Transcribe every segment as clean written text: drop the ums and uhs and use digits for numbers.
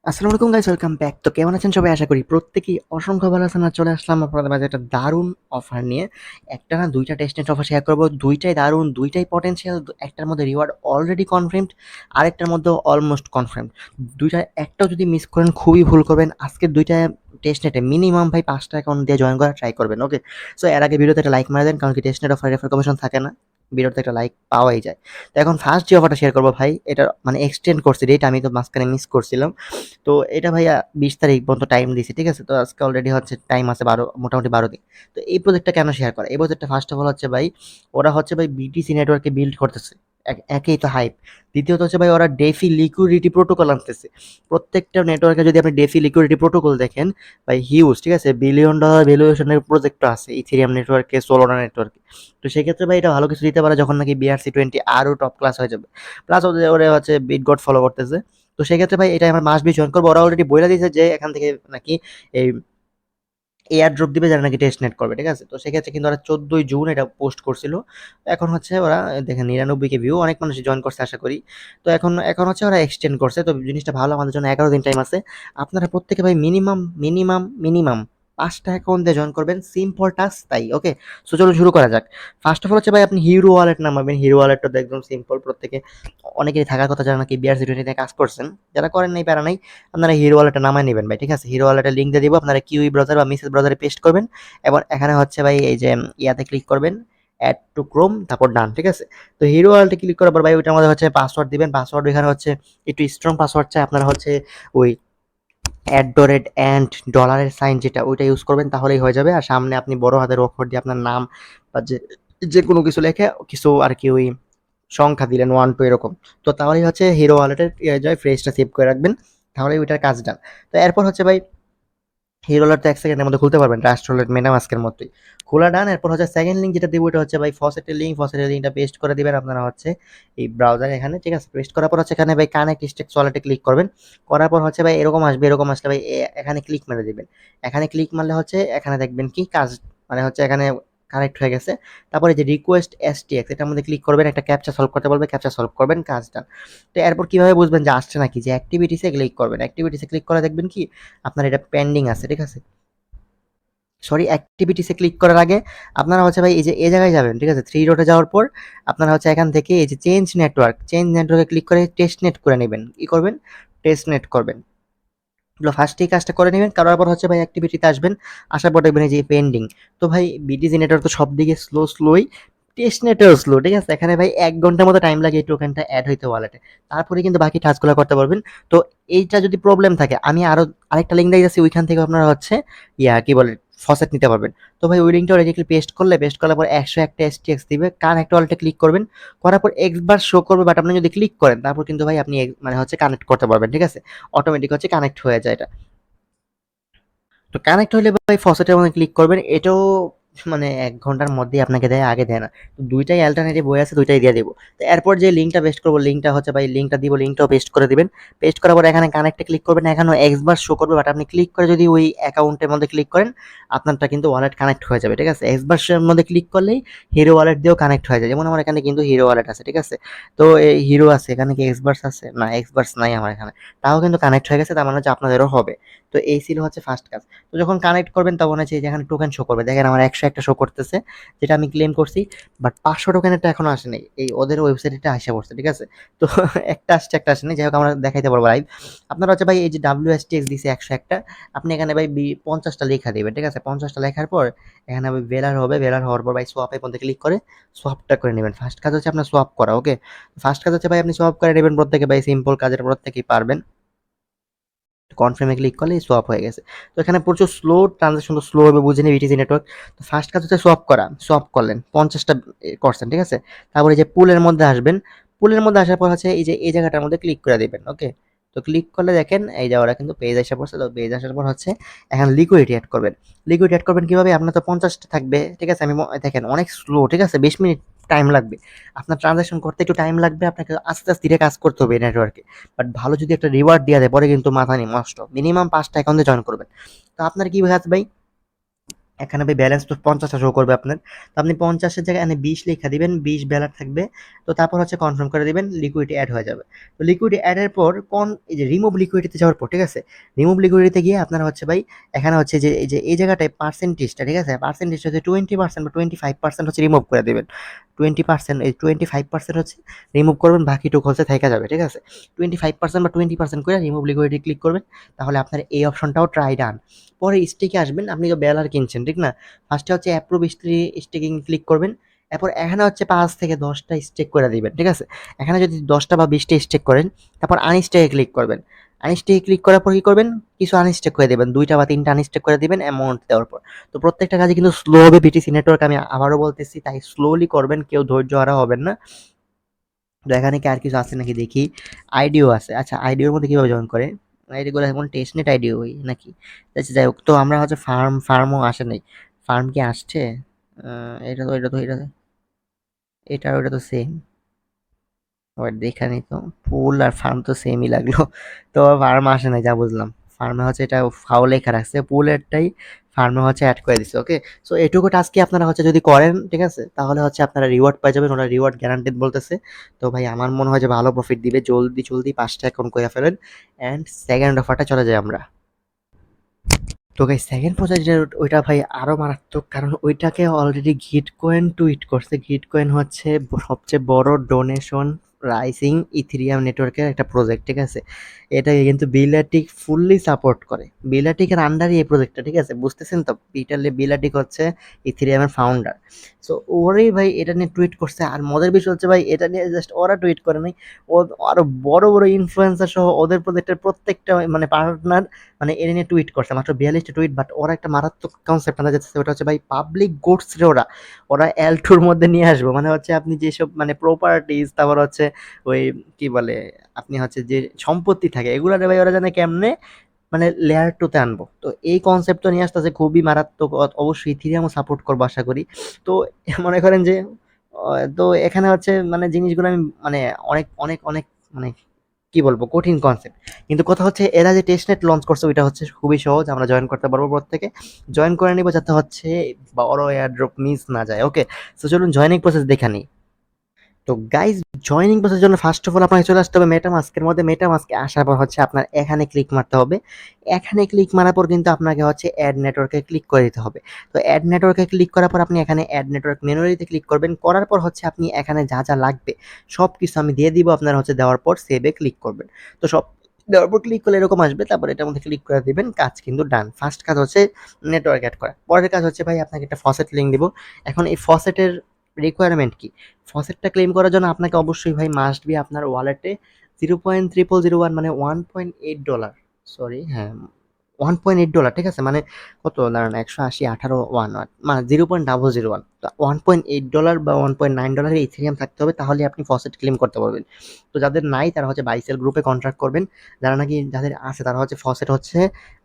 আসসালামু আলাইকুম guys, welcome back. তো কেমন আছেন সবাই? আশা করি প্রত্যেকেই অসংখ্য ভালো আছেন। আর চলে আসলাম আপনাদের মাঝে একটা দারুণ অফার নিয়ে। একটা না দুইটা টেস্টনেট অফার শেয়ার করবো। দুইটাই দারুণ, দুইটাই পটেনশিয়াল। একটার মধ্যে রিওয়ার্ড অলরেডি কনফার্মড, আরেকটার মধ্যে অলমোস্ট কনফার্মড। দুইটা একটাও যদি মিস করেন খুবই ভুল করবেন। আজকের দুইটা টেস্টনেটে মিনিমাম ভাই 5টা অ্যাকাউন্ট দিয়ে জয়েন করার ট্রাই করবেন, ওকে? সো এর আগে ভিডিওতে একটা লাইক মারা দেন, কারণ কি টেস্টনেট অফার রেফার কমিশন থাকে না, ভিডিওতে একটা লাইক পাওয়াই যায়। তো এখন ফার্স্ট যে অফারটা শেয়ার করবো ভাই, এটা মানে এক্সটেন্ড করছি ডেট, আমি তো মাঝখানে মিস করছিলাম। তো এটা ভাইয়া 20 তারিখ পর্যন্ত টাইম দিছি, ঠিক আছে? তো আজকে অলরেডি হচ্ছে টাইম আছে 12, মোটামুটি 12 দিন। তো এই প্রজেক্টটা কেন শেয়ার করা? এই প্রজেক্টটা ফার্স্ট অফ অল হচ্ছে ভাই, ওরা হচ্ছে ভাই বিটিসি নেটওয়ার্কে বিল্ড করতেছে। একেই তো হাইপ। দ্বিতীয়ত হচ্ছে ভাই ওরা ডেফি লিকুইডিটি প্রোটোকল আনতেছে। প্রত্যেকটা নেটওয়ার্কে যদি আপনি ডেফি লিকুইডিটি প্রোটোকল দেখেন ভাই, হিউজ, ঠিক আছে? বিলিয়ন ডলার ভ্যালুয়েশনের প্রজেক্ট আছে ইথেরিয়াম নেটওয়ার্কে, সোলোনা নেটওয়ার্কে। তো সেক্ষেত্রে ভাই এটা ভালো কিছু দিতে পারে যখন নাকি BRC20 আরও টপ ক্লাস হয়ে যাবে। প্লাস ওরা হচ্ছে বিটগট ফলো করতেছে। তো সেক্ষেত্রে ভাই এটা আমার মাস্ট বি জয়েন করবো। ওরা অলরেডি বলে দিয়েছে যে এখান থেকে নাকি এই এয়ারড্রপ দিবে যারা নাকি টেস্ট নেট করবে, ঠিক আছে? তো সেক্ষেত্রে কিন্তু ওরা 14 জুন এটা পোস্ট করছিল। এখন হচ্ছে ওরা দেখেন 99 কে ভিউ, অনেক মানুষ জয়েন করছে আশা করি। তো এখন হচ্ছে ওরা এক্সটেন্ড করছে। তো জিনিসটা ভালো, আমাদের জন্য 11 দিন টাইম আছে। আপনারা প্রত্যেকে ভাই মিনিমাম মিনিমাম মিনিমাম 5টা অ্যাকাউন্ট দিয়ে জয়েন করবেন, সিম্পল টাস্ক তাই, ওকে? সো চলুন শুরু করা যাক। ফার্স্ট অফ অল হচ্ছে ভাই আপনি হিরো ওয়ালেট নামাবেন। হিরো ওয়ালেটটা তো একদম সিম্পল, প্রত্যেকে অনেকেরই থাকার কথা যারা নাকি BRC20 নিয়ে কাজ করছেন। যারা করেন নাই প্যারা নাই, আপনারা হিরো ওয়ালেটটা নামায় নেবেন ভাই, ঠিক আছে? হিরো ওয়ালেটের লিঙ্ক দিয়ে দিব, আপনারা কিউই ব্রাউজার বা মিসেস ব্রাউজারে পেস্ট করবেন এবং এখানে হচ্ছে ভাই এই যে ইয়াতে ক্লিক করবেন, অ্যাড টু ক্রোম, তারপর ডান, ঠিক আছে? তো হিরো ওয়ালেটে ক্লিক করার পর ভাই ওইটার মধ্যে হচ্ছে পাসওয়ার্ড দিবেন। পাসওয়ার্ড এখানে হচ্ছে একটু স্ট্রং পাসওয়ার্ড চাই, আপনারা হচ্ছে ওই $& সাইন যেটা ওইটা ইউজ করবেন, তাহলেই হয়ে যাবে। আর সামনে আপনি বড় হাতের অক্ষর দিয়ে আপনার নাম বা যে কোনো কিছু লেখে কিছু আর কি, ওই সংখ্যা দিলেন 1 2 এরকম। তো তাহলেই হচ্ছে হিরো ওয়ালেটের যায় ফ্রেজটা সেভ করে রাখবেন, তাহলেই ওইটার কাজ ডান। তো এরপর হচ্ছে ভাই হিরো ওয়ালেট তো 1 সেকেন্ডের মধ্যে খুলতে পারবেন, রাস্ট ওয়ালেট মেটামাস্কের মতোই খোলা ডান। এরপর হচ্ছে সেকেন্ড লিঙ্ক যেটা দিব, ওটা হচ্ছে ভাই ফসেটের লিঙ্ক। ফসেটের লিঙ্কটা পেস্ট করে দিবেন আপনারা হচ্ছে এই ব্রাউজারে এখানে, ঠিক আছে? পেস্ট করার পর হচ্ছে এখানে ভাই কানেক্ট স্টেক্স ওয়ালেটে ক্লিক করবেন। করার পর হচ্ছে ভাই এরকম আসবে, এরকম আসলে ভাই এখানে ক্লিক মেরে দিবেন। এখানে ক্লিক মারলে হচ্ছে এখানে দেখবেন কি কাজ, মানে হচ্ছে এখানে কানেক্ট হয়ে গেছে। তারপরে যে রিকোয়েস্ট STX এটার মধ্যে ক্লিক করবেন, একটা ক্যাপচা সলভ করতে বলবে, ক্যাপচা সলভ করবেন, কাজটা। তো এরপর কিভাবে বুঝবেন যে আসছে নাকি, যে অ্যাক্টিভিটিসে ক্লিক করবেন। অ্যাক্টিভিটিসে ক্লিক করে দেখবেন কি আপনার এটা পেন্ডিং আছে, ঠিক আছে? সরি, অ্যাক্টিভিটিসে ক্লিক করার আগে আপনারা হচ্ছে ভাই এই যে এই জায়গায় যাবেন, ঠিক আছে? থ্রি ডটে যাওয়ার পর আপনারা হচ্ছে এখান থেকে এই যে চেঞ্জ নেটওয়ার্কে ক্লিক করে টেস্ট নেট করে নেবেন। কি করবেন? টেস্ট নেট করবেন। ফার্স্টেই কাজটা করে নেবেন, করার পর হচ্ছে ভাই অ্যাক্টিভিটিতে আসবেন। আসার পর দেখবেন এই যে পেন্ডিং। তো ভাই বিটিসি নেটওয়ার্ক তো সব দিকে স্লোই, টেস্ট নেটও স্লো, ঠিক আছে? এখানে ভাই 1 ঘন্টার মতো টাইম লাগে এই টোকেনটা অ্যাড হইতে ওয়ালেটে। তারপরে কিন্তু বাকি টাস্কগুলো করতে পারবেন। তো এইটা যদি প্রবলেম থাকে, আমি আরো আরেকটা লিঙ্ক দিয়ে যাচ্ছি, ওইখান থেকে আপনারা হচ্ছে কি বলে ফসেট নিতে পারবেন। তো ভাই ওই লিঙ্কটা ডিরেক্টলি পেস্ট করলে পর 101টা STX দিবে, কানেক্ট ওয়ালেটে ক্লিক করবেন। করার পর এক্সবার শো করবে, বাট আপনি যদি ক্লিক করেন তারপর কিন্তু ভাই আপনি মানে হচ্ছে কানেক্ট করতে পারবেন, ঠিক আছে? অটোমেটিক হচ্ছে কানেক্ট হয়ে যায় এটা। তো কানেক্ট হইলে ভাই ফসেটের মধ্যে ক্লিক করবেন। এটাও মানে 1 ঘন্টার মধ্যেই আপনাকে দেয়, আগে দেয় না। তো দুইটাই অ্যাল্টারনেটিভ বই আছে, দুইটাই দিয়ে দিব। তো এরপর যে লিঙ্কটা পেস্ট করবো, লিঙ্কটা হচ্ছে ভাই লিঙ্কটা দিব, লিঙ্কটাও পেস্ট করে দিবেন। পেস্ট করার পর এখানে কানেক্টে ক্লিক করবেন, এখানেও এক্সবার শো করবে, বাট আপনি ক্লিক করে যদি ওই অ্যাকাউন্টের মধ্যে ক্লিক করেন আপনারটা কিন্তু ওয়ালেট কানেক্ট হয়ে যাবে, ঠিক আছে? এক্সবারের মধ্যে ক্লিক করলেই হিরো ওয়ালেট দিয়েও কানেক্ট হয়ে যায়। যেমন আমার এখানে কিন্তু হিরো ওয়ালেট আছে, ঠিক আছে? তো এই হিরো আছে, এখানে কি এক্সবার্স আছে? না, এক্সবার্স নাই আমার এখানে। তাও কিন্তু কানেক্ট হয়ে গেছে, তার মানে হচ্ছে আপনাদেরও হবে। তো এই ছিল হচ্ছে ফার্স্ট কাজ। তো যখন কানেক্ট করবেন তখন হচ্ছে যেখানে টোকেন শো করবে, দেখেন আমার 101টা শো করতেছে, যেটা আমি ক্লেম করছি। বাট 500 টোকেনেরটা এখনো আসে নাই, এই ওদের ওয়েবসাইটে আসে পড়ছে, ঠিক আছে? তো একটা আসছে, একটা আসে নাই, যাই হোক আমরা দেখাইতে পারবো লাইভ। আপনারা হচ্ছে ভাই এই যে WSTX দিছে 101টা, আপনি এখানে ভাই 50টা লেখা দিবেন, ঠিক আছে? 50টা লেখার পর এখানে ভাই ভেলার হবে, ভেলার হওয়ার পর ভাই সোয়াপের মধ্যে ক্লিক করে সোয়াপটা করে নেবেন। ফার্স্ট কাজ হচ্ছে আপনার সোয়াপ করা, ওকে? ফার্স্ট কাজ হচ্ছে ভাই আপনি সোয়াপ করে নেবেন, প্রত্যেকে ভাই সিম্পল কাজের প্রত্যেকেই পারবেন। কনফার্মে ক্লিক করলেই সোয়াপ হয়ে গেছে। তো এখানে প্রচুর স্লো ট্রানজাকশন, তো স্লো হবে বুঝে নিই বিটিসি নেটওয়ার্ক। তো ফার্স্ট কাজ হচ্ছে সোয়াপ করা, সোয়াপ করলেন 50টা করছেন, ঠিক আছে? তারপরে এই যে পুলের মধ্যে আসবেন, পুলের মধ্যে আসার পর হচ্ছে এই যে এই জায়গাটার মধ্যে ক্লিক করে দিবেন, ওকে? তো ক্লিক করলে দেখেন এই যে ওরা কিন্তু পেজ আসা পড়ছে। তো পেজ আসার পর হচ্ছে এখন লিকুইডিটি অ্যাড করবেন। লিকুইড অ্যাড করবেন কিভাবে? আপনার তো 50টা থাকবে, ঠিক আছে? আমি দেখেন অনেক স্লো, ঠিক আছে? 20 মিনিট টাইম লাগবে। আপনার ট্রানজাকশন করতে একটু টাইম লাগবে, আপনাকে আস্তে আস্তে ধীরে কাজ করতে হবে এই নেটওয়ার্কে। বাট ভালো যদি একটা রিওয়ার্ড দেওয়া যায় পরে কিন্তু মাথা নেই নষ্ট। মিনিমাম 5টা অ্যাকাউন্টে জয়েন করবেন। তো আপনার কি কাজ ভাই? এখানে ভাই ব্যালেন্স তো 50টা শো করবে আপনার। তো আপনি 50-এর জায়গায় এখানে 20 লিখে দিবেন, 20 ব্যালার থাকবে। তো তারপর হচ্ছে কনফার্ম করে দিবেন, লিকুইডিটি এড হয়ে যাবে। তো লিকুইডিটি এড এর পর এই যে রিমুভ লিকুইডিটিতে যাওয়ার পর, ঠিক আছে? রিমুভ লিকুইডিটিতে গিয়ে আপনারা হচ্ছে ভাই এখানে হচ্ছে যে এই জায়গাটায় পার্সেন্টেজটা, ঠিক আছে? পার্সেন্টেজটা হচ্ছে 20% বা 25% হচ্ছে রিমুভ করে দিবেন। 20% এই 25% হচ্ছে রিমুভ করবেন, বাকিটুকু হচ্ছে থাইকা যাবে, ঠিক আছে? 25% বা 20% করে রিমুভ লিকুইডিটি ক্লিক করবেন। তাহলে আপনার এই অপশনটাও ট্রাই ডান। পরে স্টেকে আসবেন, আপনি তো বেলার কিনছেন, ঠিক না? ফার্স্টে হচ্ছে অ্যাপ্রুভ স্টেকিং ক্লিক করবেন। এরপর এখানে হচ্ছে 5 থেকে 10টা স্টেক করে দিবেন, ঠিক আছে? এখানে যদি 10টা বা 20টা স্টেক করেন, তারপর আনস্টেকে ক্লিক করবেন। আনস্টেকে ক্লিক করার পর কি করবেন? কিছু আনস্টেক করে দিবেন, 2টা বা 3টা আনস্টেক করে দিবেন অ্যামাউন্ট দেওয়ার পর। তো প্রত্যেকটা কাজে কিন্তু স্লো হবে বিটিসি নেটওয়ার্ক, আমি আবারও বলতেছি, তাই স্লোলি করবেন, কেউ ধৈর্য হারা হবেন না। তো এখানে কি আর কিছু আছে নাকি দেখি। আইডিও আছে। আচ্ছা, আইডিওর মধ্যে কিভাবে জয়েন করে? আইডিগুলো এখন টেস্টনেট আইডিও ওই নাকি? আচ্ছা যাই হোক, তো আমরা হচ্ছে ফার্মও আসে নাই। ফার্ম কি আসছে? এটা ওটা তো সেম। আবার দেখা নেই তো। পুল আর ফার্ম তো সেমই লাগলো। তো ফার্ম আসে নাই যা বুঝলাম। ফার্মে হচ্ছে এটা ফাও লেখা রাখছে, পুলেরটাই ফার্মে হচ্ছে অ্যাড করে দিছে। ওকে, সো এটুকু টাস্কই আপনারা হচ্ছে যদি করেন, ঠিক আছে, তাহলে হচ্ছে আপনারা রিওয়ার্ড পেয়ে যাবেন। ওরা রিওয়ার্ড গ্যারান্টেড বলতেছে। তো ভাই আমার মনে হয় যে ভালো প্রফিট দিবে, জলদি জলদি 5টা অ্যাকাউন্ট করে ফেলেন। অ্যান্ড সেকেন্ড অফারটা চলে যায় আমরা। তো গাইস সেকেন্ড প্রসেস যেটা ওইটা ভাই আরো মারাত্মক, কারণ ওইটাকে অলরেডি গিটকয়েন টুইট করছে। গিটকয়েন হচ্ছে সবচেয়ে বড় ডোনেশন রাইজিং ইথেরিয়াম নেটওয়ার্কের একটা প্রজেক্ট, ঠিক আছে? এটাকে কিন্তু বিলাটিক ফুললি সাপোর্ট করে। বিলাটিকের আন্ডারই এই প্রজেক্টটা, ঠিক আছে? বুঝতেছেন তো? বিলাটিক হচ্ছে ইথেরিয়ামের ফাউন্ডার। সো ওরাই ভাই এটা নিয়ে টুইট করছে। আর মজার বিষয় হচ্ছে ভাই, এটা নিয়ে জাস্ট ওরা টুইট করে নাই, ও আরো বড় বড় ইনফ্লুয়েন্সার সহ ওদের প্রজেক্টের প্রত্যেকটা মানে পার্টনার মানে এটা নিয়ে টুইট করছে, মাত্র 42টা টুইট। বাট ওরা একটা মারাত্মক কনসেপ্ট আনা যাচ্ছে, ওটা হচ্ছে ভাই পাবলিক গুডস রে ওরা ওরা এল টুর মধ্যে নিয়ে আসবো। মানে হচ্ছে আপনি যেসব মানে প্রপার্টিজ, তারপর হচ্ছে ওই কি বলে, আপনি হচ্ছে যে সম্পত্তি থাকে এগুলা রে ভাই ওরা জানে কেমনে মানে লেয়ার টুতে আনবো। তো এই কনসেপ্টটা নিয়ে আসতেছে খুবই মারাত্মক। অবশ্যই ইথিরিয়ামও সাপোর্ট করবো আশা করি। তো মনে করেন যে তো এখানে হচ্ছে মানে জিনিসগুলো আমি মানে অনেক অনেক অনেক মানে কি বলবো, কঠিন কনসেপ্ট। কিন্তু কথা হচ্ছে এরা যে টেস্টনেট লঞ্চ করছে ওইটা হচ্ছে খুবই সহজ, আমরা জয়েন করতে পারবো প্রত্যেকে। জয়েন করে নিবো যাতে হচ্ছে বড় এয়ারড্রপ মিস না যায়। ওকে, তো চলুন জয়েনিং প্রসেস দেখে নিই। তো গাইজ জয়েনিং প্রসেসের জন্য ফার্স্ট অফ অল আপনাকে চলে আসতে হবে মেটামাস্কের মধ্যে। মেটামাস্কে আসার পর হচ্ছে আপনার এখানে ক্লিক মারতে হবে। এখানে ক্লিক মারার পর কিন্তু আপনাকে হচ্ছে অ্যাড নেটওয়ার্কে ক্লিক করে দিতে হবে। তো অ্যাড নেটওয়ার্কে ক্লিক করার পর আপনি এখানে অ্যাড নেটওয়ার্ক মেনুতে ক্লিক করবেন। করার পর হচ্ছে আপনি এখানে যা যা লাগবে সব কিছু আমি দিয়ে দিব, আপনার হচ্ছে দেওয়ার পর সেভে ক্লিক করবেন। তো সব দেওয়ার পর ক্লিক করলে এরকম আসবে, তারপর এটার মধ্যে ক্লিক করে দিবেন, কাজ কিন্তু ডান। ফার্স্ট কাজ হচ্ছে নেটওয়ার্ক অ্যাড করা। পরের কাজ হচ্ছে ভাই আপনাকে একটা ফসেট লিঙ্ক দিব। এখন এই ফসেটের রিকোয়ারমেন্ট কি? ফসেটটা ক্লেম করার জন্য আপনাকে অবশ্যই ভাই মাস্ট বি আপনার ওয়ালেটে 0.0001 মানে $1.8, সরি হ্যাঁ $1.8, ঠিক আছে? মানে কত দাঁড়ান, 180 18 ওয়ান ওয়ান মানে 0.001। তো $1.8 বা $1.9 ইথেরিয়াম থাকতে হবে, তাহলে আপনি ফসেট ক্লেম করতে পারবেন। তো যাদের নাই তারা হচ্ছে বাইসেল গ্রুপে কন্ট্রাক্ট করবেন। যারা নাকি যাদের আছে তারা হচ্ছে ফসেট হচ্ছে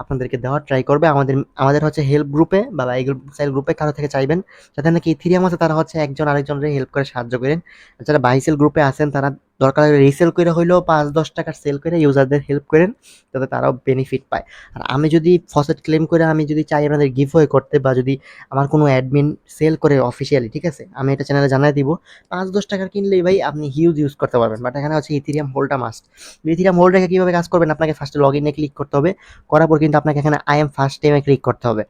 আপনাদেরকে দেওয়ার ট্রাই করবে। আমাদের আমাদের হচ্ছে হেল্প গ্রুপে বা বাইসেল গ্রুপে কারো থেকে চাইবেন। যাদের নাকি ইথেরিয়াম আছে তারা হচ্ছে একজন আরেকজনের হেল্প করে সাহায্য করেন। যারা বাইসেল গ্রুপে আছেন তারা দরকার হলে রিসেল করে হইলেও 5-10 টাকার সেল করে ইউজারদের হেল্প করেন, যাতে তারাও বেনিফিট পায়। আর আমি যদি ফসেট ক্লেম করে আমি যদি চাই আপনাদের গিভওয়ে করতে, বা যদি আমার কোনো অ্যাডমিন সেল করে অফিসিয়ালি, ঠিক আছে, আমি এটা চ্যানেলে জানাই দিব। 5-10 টাকার কিনলেই ভাই আপনি হিউজ ইউজ করতে পারবেন। বাট এখানে হচ্ছে ইথেরিয়াম হোল্ডটা মাস্ট। ইথেরিয়াম হোল্ড রেখে কীভাবে কাজ করবেন, আপনাকে ফার্স্টে লগ ইনে ক্লিক করতে হবে। করার পর কিন্তু আপনাকে এখানে আই এম ফার্স্ট টাইমে ক্লিক করতে হবে।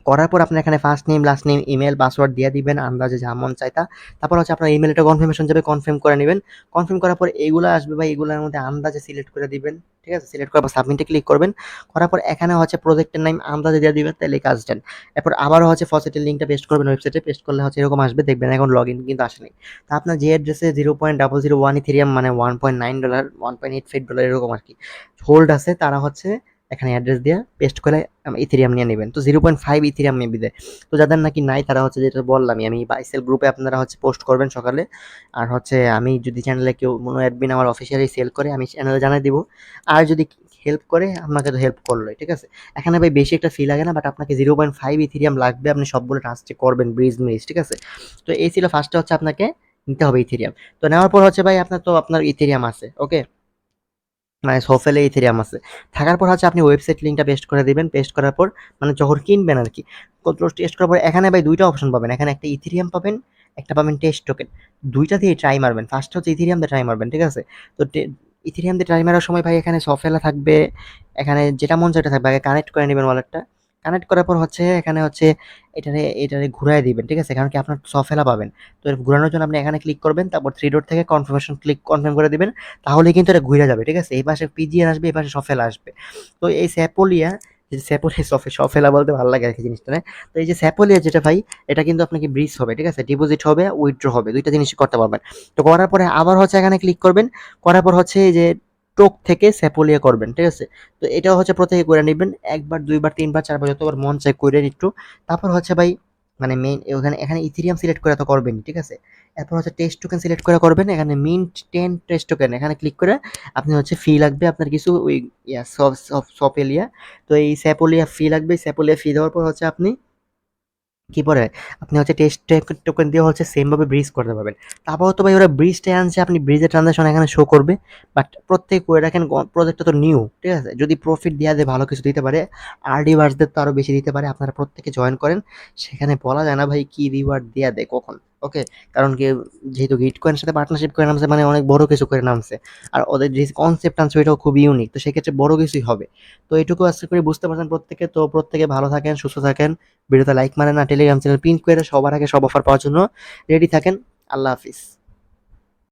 করার পর আপনার এখানে first name, last name, email, password দিয়ে দিবেন আন্দাজে যা মন চায় তা। তারপর হচ্ছে আপনার ইমেলটা কনফার্মেশন যাবে, কনফার্ম করে নেবেন। কনফার্ম করার পর এগুলো আসবে ভাই, এগুলোর মধ্যে আন্দাজে সিলেক্ট করে দিবেন, ঠিক আছে? সিলেক্ট করার পর সাবমিটে ক্লিক করবেন। করার পর এখানে হচ্ছে প্রজেক্টের নাম আন্দাজে দিয়ে দিবেন, তাহলে কাজ ডান। এরপর আবারও হচ্ছে ফসেটের লিঙ্কটা পেস্ট করবেন ওয়েবসাইটে, পেস্ট করলে হচ্ছে এরকম আসবে, দেখবেন এখন লগ ইন কিন্তু আসেনি। তো আপনার যে অ্যাড্রেসে 0.001 ইথেরিয়াম মানে $1.9 $1.85 এরকম আর কি হোল্ড আছে, তারা হচ্ছে এখানে অ্যাড্রেস দিয়ে পেস্ট করে ইথেরিয়াম নিয়ে নেবেন। তো 0.5 ইথেরিয়াম মেবি দেয়। তো যাদের নাকি নাই তারা হচ্ছে যেটা বললাম আমি বাইসেল গ্রুপে আপনারা হচ্ছে পোস্ট করবেন সকালে। আর হচ্ছে আমি যদি চ্যানেলে কেউ কোনো অ্যাডমিন আমার অফিসিয়ালি সেল করে আমি চ্যানেলে জানাই দিব। আর যদি হেল্প করে আমাকে তো হেল্প করলোই, ঠিক আছে? এখানে ভাই বেশি একটা ফি লাগে না, বাট আপনাকে 0.5 ইথেরিয়াম লাগবে, আপনি সবগুলো ট্রান্সফার করবেন ব্রিজ মিজ, ঠিক আছে? তো এই ছিল ফার্স্টে হচ্ছে আপনাকে নিতে হবে ইথেরিয়াম। তো নেওয়ার পর হচ্ছে ভাই আপনার তো আপনার ইথেরিয়াম আছে, ওকে? মানে সফেলে ইথেরিয়াম আছে। থাকার পর হচ্ছে আপনি ওয়েবসাইট লিঙ্কটা পেস্ট করে দিবেন। পেস্ট করার পর মানে যখন কিনবেন আরকি। টেস্ট করার পর এখানে ভাই ২ টা অপশন পাবেন। এখানে একটা ইথেরিয়াম পাবেন, একটা পাবেন টেস্ট টোকেন। ২ টা দিয়েই ট্রাই মারবেন। ফার্স্ট হচ্ছে ইথেরিয়াম দিয়ে ট্রাই মারবেন, ঠিক আছে? তো ইথেরিয়াম দিয়ে ট্রাই মারার সময় ভাই এখানে সফেলা থাকবে, এখানে যেটা মন চায় ওটা থাকবে। আগে কানেক্ট করে নিবেন ওয়ালেটটা। কানেক্ট করার পর হচ্ছে এখানে হচ্ছে এটারে ঘুরায় দিবেন, ঠিক আছে? কারণ কি আপনার সফেলা পাবেন। তো এর ঘুরানোর জন্য আপনি এখানে ক্লিক করবেন, তারপর 3 ডট থেকে কনফার্ম করে দিবেন। তাহলেই কিন্তু এটা ঘুরে যাবে, ঠিক আছে? এই পাশে পিজিএন আসবে, এই পাশে সফেলা আসবে। তো এই স্যাপোলিয়া, যে স্যাপোলিয়া সফেলা বলতে ভালো লাগে আরকি জিনিসটা, না? তো এই যে স্যাপোলিয়া যেটা ভাই, এটা কিন্তু আপনাকে ব্রিজ হবে, ঠিক আছে? ডিপোজিট হবে, উইথড্র হবে। ২ টা জিনিসই করতে পারবেন। তো করার পরে আবার হচ্ছে এখানে ক্লিক করবেন। করার পর হচ্ছে এই যে টোক থেকে স্যাপোলিয়া করবেন, ঠিক আছে? তো এটাও হচ্ছে প্রত্যেকে করে নিবেন। ১ বার, ২ বার, ৩ বার, ৪ বার যতবার মন চায় কইরেন একটু। তারপর হচ্ছে ভাই মানে মেইন এখানে ইথেরিয়াম সিলেক্ট করে তো করবেনই, ঠিক আছে? এরপর হচ্ছে টেস্ট টোকেন সিলেক্ট করে করবেন। এখানে মিন্ট 10 টেস্ট টোকেন এখানে ক্লিক করে আপনি হচ্ছে ফি লাগবে আপনার কিছু ওই সপেলিয়া। তো এই স্যাপোলিয়া ফি লাগবে। স্যাপোলিয়া ফি দেওয়ার পর হচ্ছে আপনি কি পরে আপনি হচ্ছে টেস্ট টোকেন দিয়ে হচ্ছে সেম ভাবে ব্রিজ করতে পারবেন। তারপর তো ভাই ওরা ব্রিজটা আনছে, আপনি ব্রিজের ট্রানজাকশন এখানে শো করবে। বাট প্রত্যেক করে রাখেন, প্রজেক্টটা তো নিউ, ঠিক আছে? যদি প্রফিট দেওয়া দেয়, ভালো কিছু দিতে পারে, আরডি ভার্সদের তো আরো বেশি দিতে পারে। আপনারা প্রত্যেকে জয়েন করেন। সেখানে বলা যায় না ভাই কি রিওয়ার্ড দেয়া দেয় কখন। ওকে, কারণ কি যেহেতু গিটকয়েনের সাথে পার্টনারশিপ করে নামছে মানে অনেক বড় কিছু করে নামছে। আর ওদের যে কনসেপ্ট আনছে ওইটাও খুব ইউনিক। তো সেক্ষেত্রে বড় কিছুই হবে। তো এটুকু আশা করি বুঝতে পারছেন প্রত্যেকে। তো প্রত্যেকে ভালো থাকেন, সুস্থ থাকেন। ভিডিওতে লাইক মারেন না, টেলিগ্রাম চ্যানেল পিন করে সবার আগে সব অফার পাওয়ার জন্য রেডি থাকেন। আল্লাহ হাফিজ।